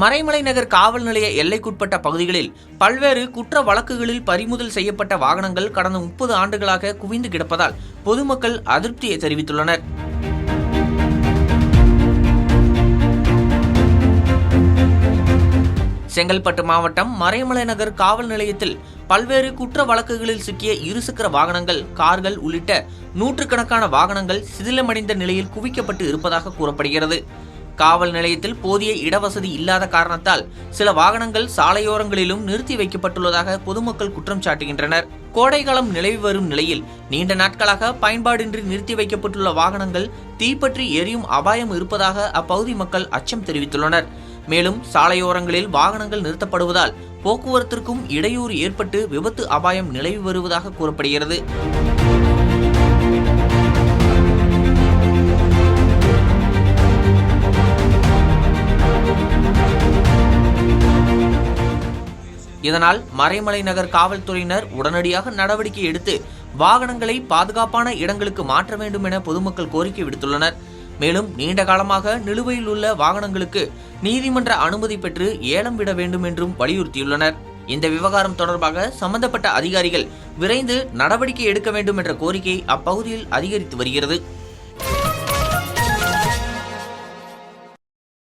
மறைமலை நகர் காவல் நிலைய எல்லைக்குட்பட்ட பகுதிகளில் பல்வேறு குற்ற வழக்குகளில் பறிமுதல் செய்யப்பட்ட வாகனங்கள் கடந்த 30 ஆண்டுகளாக குவிந்து கிடப்பதால் பொதுமக்கள் அதிருப்தியை தெரிவித்துள்ளனர். செங்கல்பட்டு மாவட்டம் மறைமலை நகர் காவல் நிலையத்தில் பல்வேறு குற்ற வழக்குகளில் சிக்கிய இருசக்கர வாகனங்கள், கார்கள் உள்ளிட்ட நூற்றுக்கணக்கான வாகனங்கள் சிதிலமடைந்த நிலையில் குவிக்கப்பட்டு இருப்பதாக கூறப்படுகிறது. காவல் நிலையத்தில் போதிய இடவசதி இல்லாத காரணத்தால் சில வாகனங்கள் சாலையோரங்களிலும் நிறுத்தி வைக்கப்பட்டுள்ளதாக பொதுமக்கள் குற்றம் சாட்டுகின்றனர். கோடைகாலம் நிலவி வரும் நிலையில் நீண்ட நாட்களாக பயன்பாடின்றி நிறுத்தி வைக்கப்பட்டுள்ள வாகனங்கள் தீப்பற்றி எரியும் அபாயம் இருப்பதாக அப்பகுதி மக்கள் அச்சம் தெரிவித்துள்ளனர். மேலும் சாலையோரங்களில் வாகனங்கள் நிறுத்தப்படுவதால் போக்குவரத்திற்கும் இடையூறு ஏற்பட்டு விபத்து அபாயம் நிலவி வருவதாக கூறப்படுகிறது. இதனால் மறைமலை நகர் காவல்துறையினர் உடனடியாக நடவடிக்கை எடுத்து வாகனங்களை பாதுகாப்பான இடங்களுக்கு மாற்ற வேண்டும் என பொதுமக்கள் கோரிக்கை விடுத்துள்ளனர். மேலும் நீண்ட காலமாக நிலுவையில் உள்ள வாகனங்களுக்கு நீதிமன்ற அனுமதி பெற்று ஏலம் விட வேண்டும் என்றும் வலியுறுத்தியுள்ளனர். இந்த விவகாரம் தொடர்பாக சம்பந்தப்பட்ட அதிகாரிகள் விரைந்து நடவடிக்கை எடுக்க வேண்டும் என்ற கோரிக்கை அப்பகுதியில் அதிகரித்து வருகிறது.